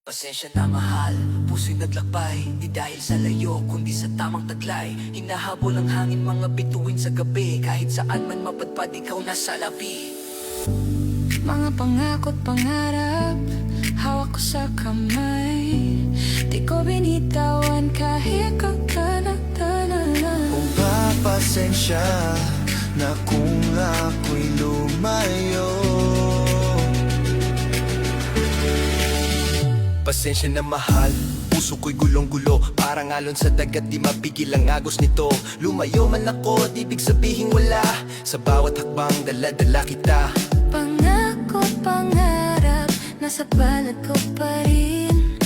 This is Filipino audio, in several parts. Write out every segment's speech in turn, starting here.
Pasensya na mahal, puso'y naglakbay. Di dahil sa layo, kundi sa tamang taglay. Hinahabol ang hangin, mga bituin sa gabi. Kahit saan man mapadpad, ikaw nasa labi. Mga pangako't pangarap, hawak ko sa kamay. Di ko binitawan kahit kagkanagdalala. Kung papasensya na kung ako'y lumayo. Pasensya na mahal, puso ko'y gulong-gulo. Parang alon sa dagat, di mapigil ang agos nito. Lumayo man ako, di ibig sabihing wala. Sa bawat hakbang, dala-dala kita. Pangako't pangarap, nasa balat ko pa rin.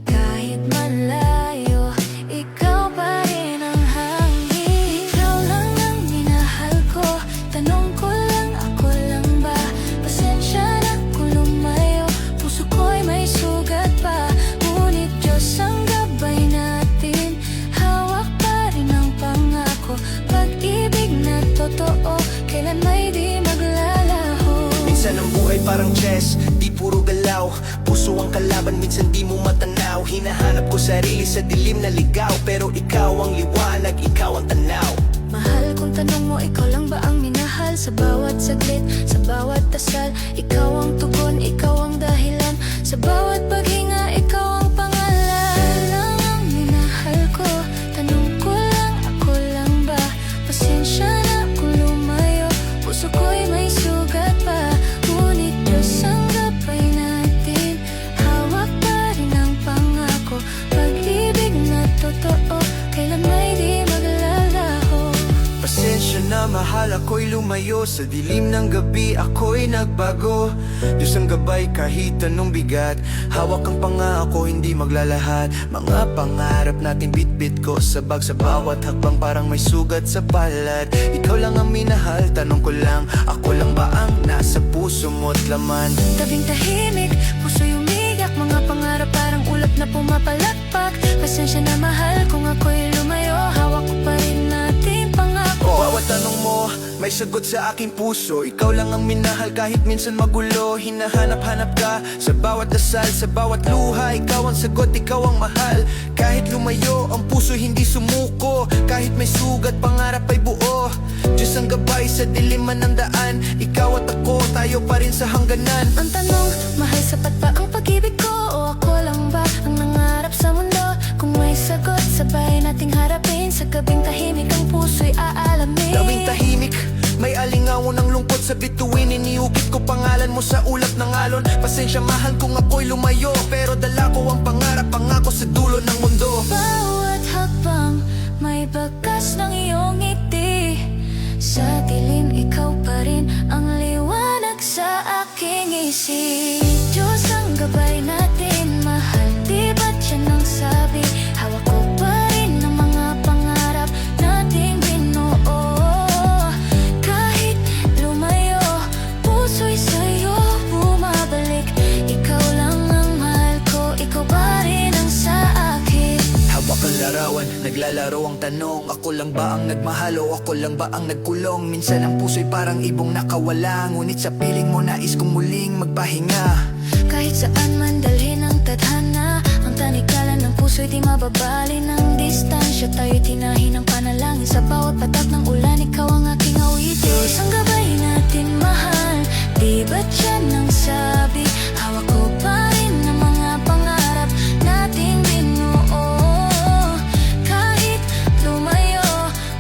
Kahit malayo, ikaw pa rin ang hangin. Ikaw lang ang minahal ko, tanong ko lang, ako lang ba? Pasensya na kung lumayo, puso ko'y may sugat pa. Ngunit Diyos ang gabay natin, hawak pa rin ang pangako. Pag-ibig na totoo, kailan may di maglalaho. Minsan ang buhay parang chess, di puro galaw. Puso ang kalaban, minsan di mo matanaw. Hinahanap ko sarili sa dilim na ligaw, pero ikaw ang liwanag, ikaw ang tanaw. Mahal, kung tanong mo, ikaw lang ba ang minahal? Sa bawat saglit, sa bawat dasal, ikaw ang tugon, ikaw ang dahilan. Sa bawat paghinga, ikaw ang pangalan. Lang ang minahal ko, tanong ko lang, ako lang ba? Pasensya na kung lumayo, puso ko'y may sugat pa. Ngunit Diyos ang gabay natin, hawak pa rin ang pangako. Pag-ibig na totoo, kailan may di maglalaho. Pasensya na mahal, ako'y lumayo. Sa dilim ng gabi, ako'y nagbago. Diyos ang gabay kahit anong bigat. Hawak ang pangako, hindi maglalahat. Mga pangarap natin bit-bit ko sa bag. Sa bawat hakbang parang may sugat sa palad. Ikaw lang ang minahal, tanong ko lang, ako lang ba ang nasa puso mo't laman? Tabing tahimik, puso'y umiyak. Mga pangarap parang ulap na pumapalakpak. Pasensya na mahal kung ako'y lumayo, hawak ko pa rin natin pangako. Bawat tanong mo, may sagot sa aking puso. Ikaw lang ang minahal kahit minsan magulo. Hinahanap-hanap ka sa bawat dasal, sa bawat luha. Ikaw ang sagot, ikaw ang mahal. Kahit lumayo, ang puso hindi sumuko. Kahit may sugat, pangarap ay buo. Diyos ang gabay sa diliman ng daan. Ikaw at ako, tayo pa rin sa hangganan. Ang tanong, mahal sapat ba ang pag-ibig ko? O ako lang ba ang nangarap sa mundo? Kung may sagot, sabay nating harapin. Sa gabing tahimik, ang puso'y aalamin. Gawing tahimik, may alingaw ng lungkot sa bituin. Iniukit ko pangalan mo sa ulap ng alon. Pasensya mahal kung ako'y lumayo, pero dala ko ang pangarap, pangako sa dulo ng mundo. Bawat hakbang, may bakas ng iyong ngiti. Sa dilim, ikaw pa rin ang liwanag sa aking isip. Diyos ang gabay natin, mahal, di ba't yan ang sabi? Hawak ko pa rin ang mga pangarap nating binuo. Kahit lumayo, puso'y sa'yo bumabalik. Ikaw lang ang mahal ko, ikaw pa rin ang sa akin. Hawak ang larawan, naglalaro ang tanong. Ako lang ba ang nagmahal o ako lang ba ang nagkulong? Minsan ang puso'y parang ibong nakawala. Ngunit sa piling mo nais kong muling magpahinga. Kahit saan man dalhin ang tadhana, ang tanikalan ng puso'y di mababali ng distansya. Tayo'y tinahin ng panalangin sa bawat patak ng ulan. Ikaw ang aking awitin. Diyos ang gabay natin, mahal, di ba't yan ang sabi? Hawak ko pa rin ang mga pangarap nating binuo. Kahit lumayo,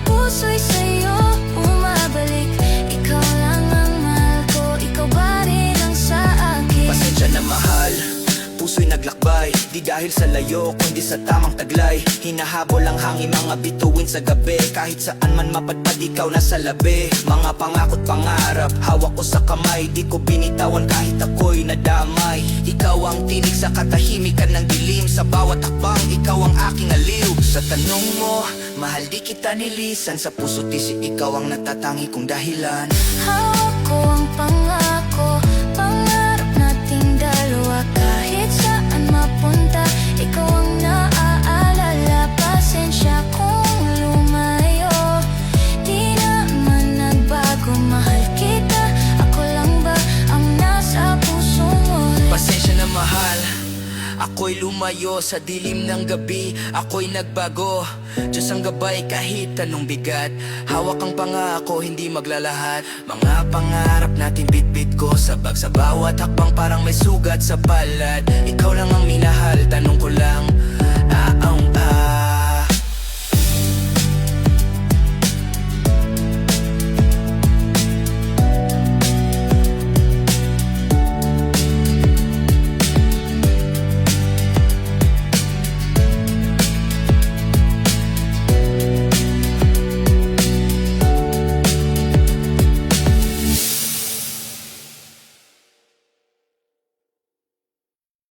puso'y sa'yo bumabalik. Ikaw lang ang mahal ko, ikaw pa rin ang sa akin. Pasensya na mahal, puso'y naglakbay. Di dahil sa layo, kundi sa tamang taglay. Hinahabol ang hangin, mga bituin sa gabi. Kahit saan man mapadpad, ikaw nasa labi. Mga pangako't pangarap, hawak ko sa kamay. Di ko binitawan kahit ako'y nadamay. Ikaw ang tinig sa katahimikan ng dilim. Sa bawat hakbang, ikaw ang aking aliw. Sa tanong mo, mahal di kita nilisan. Sa puso't isip, ikaw ang natatangi kong dahilan. Hawak ko ang pangako, pangarap nating dalawa. Kahit saan mapunta, ikaw ang naaalala. Pasensya kung lumayo, di naman nagbago. Mahal kita, ako lang ba ang nasa puso mo? Pasensya na mahal, Ako'y lumayo sa dilim ng gabi, ako'y nagbago. Diyos ang gabay kahit anong bigat. Hawak ang pangako, hindi maglalahat. Mga pangarap natin bitbit ko sa bawat hakbang parang may sugat sa palad. Ikaw lang ang minahal, tanong ko lang,